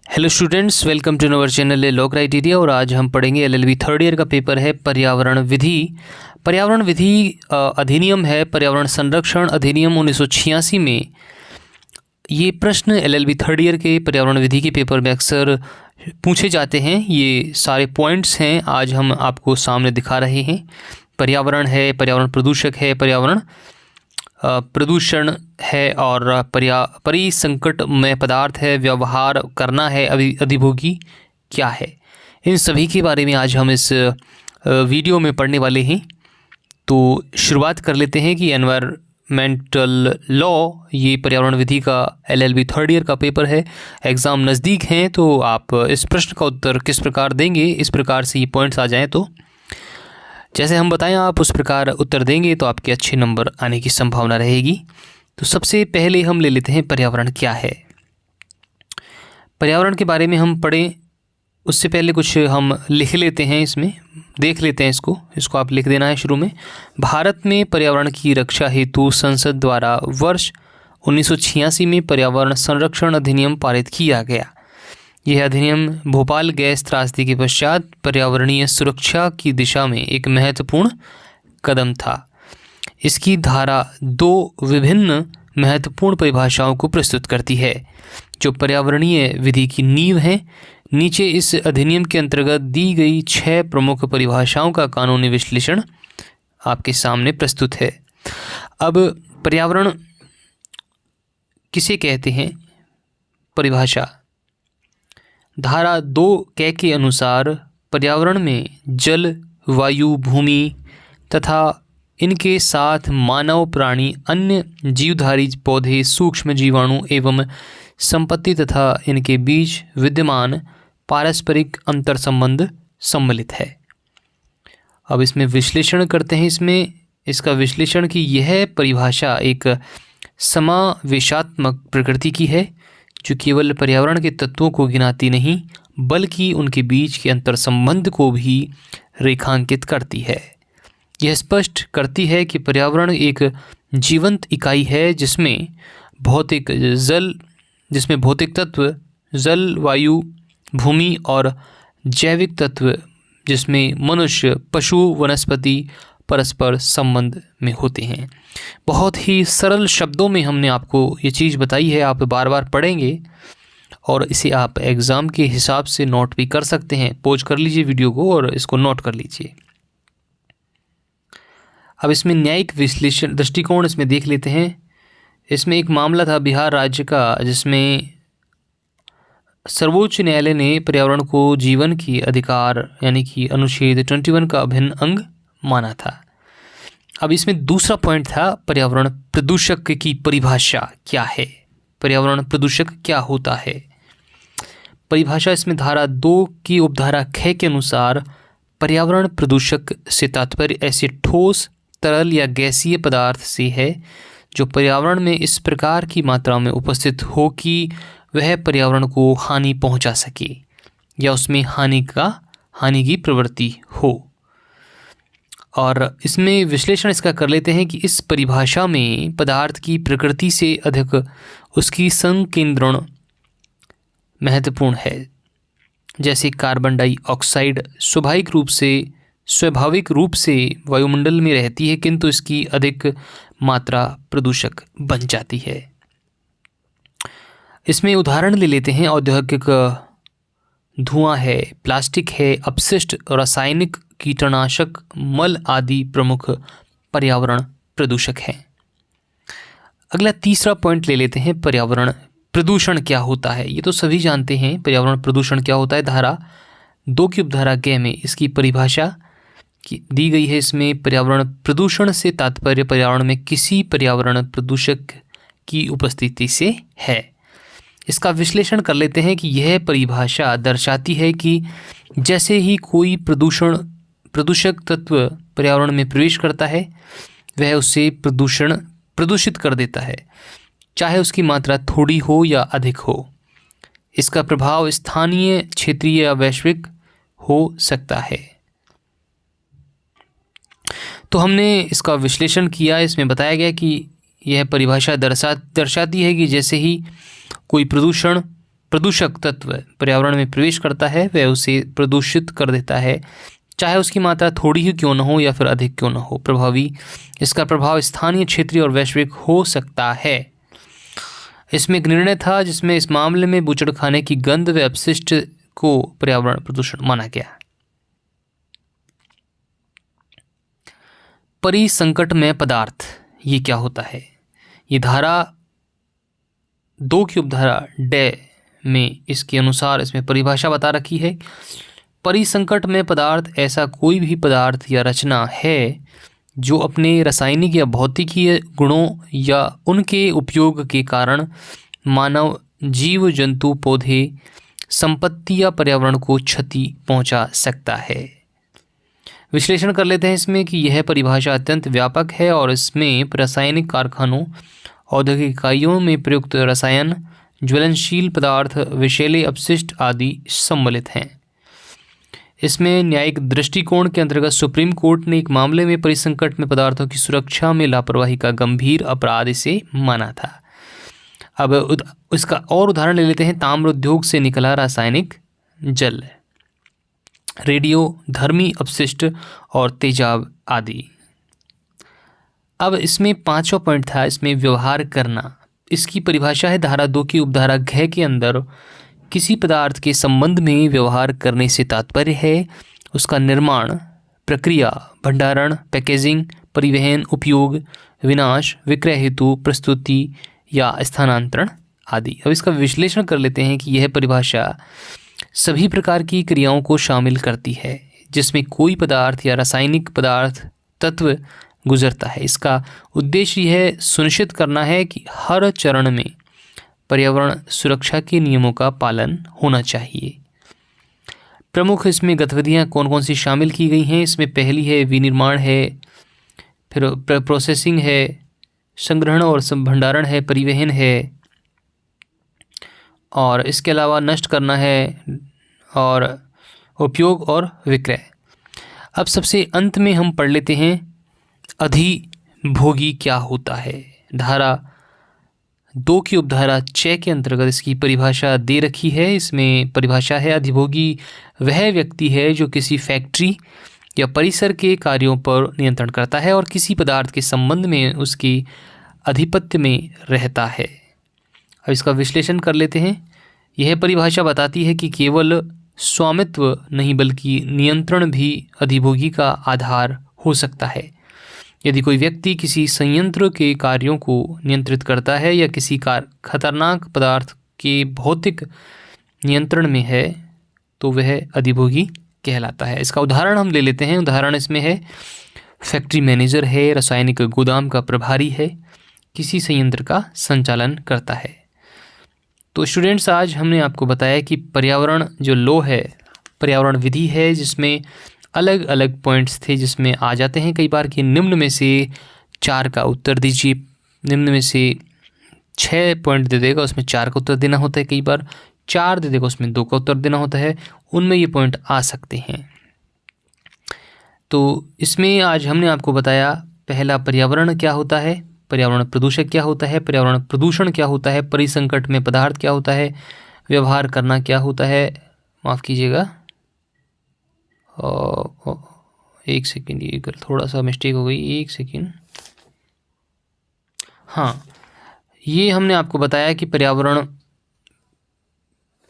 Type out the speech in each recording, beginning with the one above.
Hello students, welcome to our channel law criteria. और आज हम पढ़ेंगे एलएलबी थर्ड ईयर का पेपर है पर्यावरण विधि। पर्यावरण विधि अधिनियम है पर्यावरण संरक्षण अधिनियम 1986 में। ये प्रश्न एलएलबी थर्ड ईयर के पर्यावरण विधि के पेपर में अक्सर पूछे जाते हैं। ये सारे पॉइंट्स हैं आज हम आपको सामने दिखा रहे हैं। पर्यावरण है, पर्यावरण प्रदूषक है, पर्यावरण प्रदूषण है और परिसंकट में पदार्थ है, व्यवहार करना है, अधिभोगी क्या है। इन सभी के बारे में आज हम इस वीडियो में पढ़ने वाले हैं। तो शुरुआत कर लेते हैं कि एनवायरमेंटल लॉ ये पर्यावरण विधि का एलएलबी थर्ड ईयर का पेपर है। एग्ज़ाम नज़दीक हैं तो आप इस प्रश्न का उत्तर किस प्रकार देंगे, इस प्रकार से ये पॉइंट्स आ जाएँ तो जैसे हम बताएं आप उस प्रकार उत्तर देंगे तो आपके अच्छे नंबर आने की संभावना रहेगी। तो सबसे पहले हम ले लेते हैं पर्यावरण क्या है। पर्यावरण के बारे में हम पढ़ें उससे पहले कुछ हम लिख लेते हैं, इसमें देख लेते हैं। इसको आप लिख देना है शुरू में। भारत में पर्यावरण की रक्षा हेतु संसद द्वारा वर्ष 1986 में पर्यावरण संरक्षण अधिनियम पारित किया गया। यह अधिनियम भोपाल गैस त्रासदी के पश्चात पर्यावरणीय सुरक्षा की दिशा में एक महत्वपूर्ण कदम था। इसकी धारा 2 विभिन्न महत्वपूर्ण परिभाषाओं को प्रस्तुत करती है जो पर्यावरणीय विधि की नींव है। नीचे इस अधिनियम के अंतर्गत दी गई 6 प्रमुख परिभाषाओं का कानूनी विश्लेषण आपके सामने प्रस्तुत है। अब पर्यावरण किसे कहते हैं? परिभाषा धारा 2 के अनुसार पर्यावरण में जल, वायु, भूमि तथा इनके साथ मानव, प्राणी, अन्य जीवधारी पौधे, सूक्ष्म जीवाणु एवं संपत्ति तथा इनके बीच विद्यमान पारस्परिक अंतर संबंध सम्मिलित है। अब इसमें विश्लेषण करते हैं। इसका विश्लेषण कि यह परिभाषा एक समावेशात्मक प्रकृति की है जो केवल पर्यावरण के तत्वों को गिनाती नहीं बल्कि उनके बीच के अंतर संबंध को भी रेखांकित करती है। यह स्पष्ट करती है कि पर्यावरण एक जीवंत इकाई है जिसमें भौतिक तत्व जल, वायु, भूमि और जैविक तत्व जिसमें मनुष्य, पशु, वनस्पति परस्पर संबंध में होते हैं। बहुत ही सरल शब्दों में हमने आपको ये चीज़ बताई है। आप बार बार पढ़ेंगे और इसे आप एग्ज़ाम के हिसाब से नोट भी कर सकते हैं। पॉज कर लीजिए वीडियो को और इसको नोट कर लीजिए। अब इसमें न्यायिक विश्लेषण दृष्टिकोण इसमें देख लेते हैं। इसमें एक मामला था बिहार राज्य का जिसमें सर्वोच्च न्यायालय ने पर्यावरण को जीवन की अधिकार यानी कि अनुच्छेद 21 का अभिन्न अंग माना था। अब इसमें दूसरा पॉइंट था पर्यावरण प्रदूषक की परिभाषा क्या है। पर्यावरण प्रदूषक क्या होता है? परिभाषा इसमें धारा 2 की उपधारा ख के अनुसार पर्यावरण प्रदूषक से तात्पर्य ऐसे ठोस, तरल या गैसीय पदार्थ से है जो पर्यावरण में इस प्रकार की मात्रा में उपस्थित हो कि वह पर्यावरण को हानि पहुंचा सके या उसमें हानि की प्रवृत्ति हो। और इसमें विश्लेषण इसका कर लेते हैं कि इस परिभाषा में पदार्थ की प्रकृति से अधिक उसकी संकेंद्रण महत्वपूर्ण है। जैसे कार्बन डाइऑक्साइड स्वाभाविक रूप से वायुमंडल में रहती है किंतु इसकी अधिक मात्रा प्रदूषक बन जाती है। इसमें उदाहरण ले लेते हैं। औद्योगिक धुआं है, प्लास्टिक है, अपशिष्ट, रासायनिक कीटनाशक, मल आदि प्रमुख पर्यावरण प्रदूषक हैं। अगला तीसरा पॉइंट ले लेते हैं। पर्यावरण प्रदूषण क्या होता है? ये तो सभी जानते हैं पर्यावरण प्रदूषण क्या होता है। धारा 2 की उपधारा ग में इसकी परिभाषा दी गई है। इसमें पर्यावरण प्रदूषण से तात्पर्य पर्यावरण में किसी पर्यावरण प्रदूषक की उपस्थिति से है। इसका विश्लेषण कर लेते हैं कि यह परिभाषा दर्शाती है कि जैसे ही कोई प्रदूषक तत्व पर्यावरण में प्रवेश करता है वह उसे प्रदूषित कर देता है, चाहे उसकी मात्रा थोड़ी हो या अधिक हो। इसका प्रभाव स्थानीय, क्षेत्रीय या वैश्विक हो सकता है। तो हमने इसका विश्लेषण किया। इसमें बताया गया कि यह परिभाषा दर्शाती है कि जैसे ही कोई प्रदूषण प्रदूषक तत्व पर्यावरण में प्रवेश करता है वह उसे प्रदूषित कर देता है, चाहे उसकी मात्रा थोड़ी ही क्यों न हो या फिर अधिक क्यों न हो। इसका प्रभाव स्थानीय, क्षेत्रीय और वैश्विक हो सकता है। इसमें एक निर्णय था जिसमें इस मामले में बूचड़खाने की गंध व अपशिष्ट को पर्यावरण प्रदूषण माना गया। परिसंकटमय पदार्थ ये क्या होता है? ये धारा 2 की उपधारा डे में इसके अनुसार इसमें परिभाषा बता रखी है। परिसंकटमय पदार्थ ऐसा कोई भी पदार्थ या रचना है जो अपने रासायनिक या भौतिकीय गुणों या उनके उपयोग के कारण मानव, जीव जंतु, पौधे, संपत्ति या पर्यावरण को क्षति पहुंचा सकता है। विश्लेषण कर लेते हैं इसमें कि यह परिभाषा अत्यंत व्यापक है और इसमें रासायनिक कारखानों, औद्योगिक इकाइयों में प्रयुक्त रसायन, ज्वलनशील पदार्थ, विषैले अपशिष्ट आदि सम्मिलित हैं। इसमें न्यायिक दृष्टिकोण के अंतर्गत सुप्रीम कोर्ट ने एक मामले में परिसंकट में पदार्थों की सुरक्षा में लापरवाही का गंभीर अपराध इसे माना था। अब इसका और उदाहरण ले लेते हैं। ताम्र उद्योग से निकला रासायनिक जल, रेडियोधर्मी अपशिष्ट और तेजाब आदि। अब इसमें 5वां पॉइंट था, इसमें व्यवहार करना। इसकी परिभाषा है धारा 2 की उपधारा घ के अंदर किसी पदार्थ के संबंध में व्यवहार करने से तात्पर्य है उसका निर्माण, प्रक्रिया, भंडारण, पैकेजिंग, परिवहन, उपयोग, विनाश, विक्रय हेतु, प्रस्तुति या स्थानांतरण आदि। अब इसका विश्लेषण कर लेते हैं कि यह परिभाषा सभी प्रकार की क्रियाओं को शामिल करती है जिसमें कोई पदार्थ या रासायनिक पदार्थ तत्व गुजरता है। इसका उद्देश्य यह सुनिश्चित करना है कि हर चरण में पर्यावरण सुरक्षा के नियमों का पालन होना चाहिए। प्रमुख इसमें गतिविधियाँ कौन कौन सी शामिल की गई हैं? इसमें पहली है विनिर्माण है, फिर प्रोसेसिंग है, संग्रहण और भंडारण है, परिवहन है, और इसके अलावा नष्ट करना है और उपयोग और विक्रय। अब सबसे अंत में हम पढ़ लेते हैं अधिभोगी क्या होता है। धारा 2 की उपधारा 6 के अंतर्गत इसकी परिभाषा दे रखी है। इसमें परिभाषा है अधिभोगी वह व्यक्ति है जो किसी फैक्ट्री या परिसर के कार्यों पर नियंत्रण करता है और किसी पदार्थ के संबंध में उसकी आधिपत्य में रहता है। अब इसका विश्लेषण कर लेते हैं। यह परिभाषा बताती है कि केवल स्वामित्व नहीं बल्कि नियंत्रण भी अधिभोगी का आधार हो सकता है। यदि कोई व्यक्ति किसी संयंत्र के कार्यों को नियंत्रित करता है या किसी खतरनाक पदार्थ के भौतिक नियंत्रण में है तो वह अधिभोगी कहलाता है। इसका उदाहरण हम ले लेते हैं। उदाहरण इसमें है फैक्ट्री मैनेजर है, रासायनिक गोदाम का प्रभारी है, किसी संयंत्र का संचालन करता है। तो स्टूडेंट्स, आज हमने आपको बताया कि पर्यावरण जो लॉ है, पर्यावरण विधि है जिसमें अलग अलग पॉइंट्स थे जिसमें आ जाते हैं कई बार कि निम्न में से 4 का उत्तर दीजिए। निम्न में से 6 पॉइंट दे देगा, उसमें 4 का उत्तर देना होता है। कई बार 4 दे देगा, उसमें 2 का उत्तर देना होता है। उनमें ये पॉइंट आ सकते हैं। तो इसमें आज हमने आपको बताया पहला पर्यावरण क्या होता है, पर्यावरण प्रदूषक क्या होता है, पर्यावरण प्रदूषण क्या होता है, परिसंकट में पदार्थ क्या होता है, व्यवहार करना क्या होता है, माफ़ कीजिएगा 1 सेकेंड, ये थोड़ा सा मिस्टेक हो गई, 1 सेकेंड। हाँ, ये हमने आपको बताया कि पर्यावरण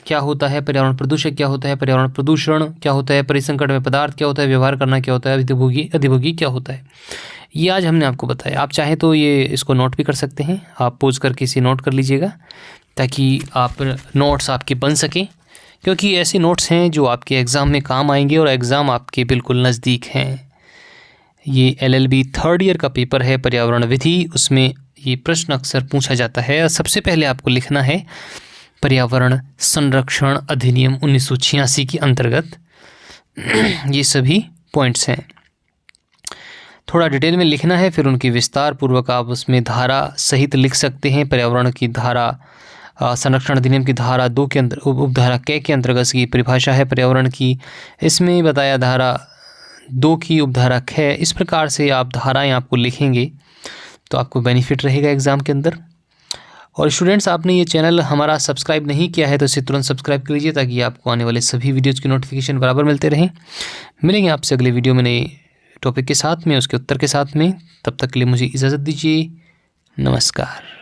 क्या होता है, पर्यावरण प्रदूषक क्या होता है, पर्यावरण प्रदूषण क्या होता है, परिसंकट में पदार्थ क्या होता है, व्यवहार करना क्या होता है, अधिभोगी क्या होता है। ये आज हमने आपको बताया। आप चाहें तो ये इसको नोट भी कर सकते हैं। आप पोज करके इसे नोट कर लीजिएगा ताकि आप नोट्स आपके बन सकें, क्योंकि ऐसे नोट्स हैं जो आपके एग्ज़ाम में काम आएंगे और एग्ज़ाम आपके बिल्कुल नज़दीक हैं। ये LLB 3rd ईयर का पेपर है पर्यावरण विधि, उसमें ये प्रश्न अक्सर पूछा जाता है। सबसे पहले आपको लिखना है पर्यावरण संरक्षण अधिनियम 1986 के अंतर्गत ये सभी पॉइंट्स हैं। थोड़ा डिटेल में लिखना है, फिर उनकी विस्तार पूर्वक आप उसमें धारा सहित लिख सकते हैं। पर्यावरण की धारा संरक्षण अधिनियम की धारा 2 के अंदर उपधारा क के अंतर्गत की परिभाषा है पर्यावरण की। इसमें बताया धारा 2 की उपधारा ख। इस प्रकार से आप धाराएं आपको लिखेंगे तो आपको बेनिफिट रहेगा एग्ज़ाम के अंदर। और स्टूडेंट्स, आपने ये चैनल हमारा सब्सक्राइब नहीं किया है तो इसे तुरंत सब्सक्राइब कर लीजिए ताकि आपको आने वाले सभी वीडियोज़ की नोटिफिकेशन बराबर मिलते रहें। मिलेंगे आपसे अगले वीडियो में नए टॉपिक के साथ में, उसके उत्तर के साथ में। तब तक के लिए मुझे इजाज़त दीजिए। नमस्कार।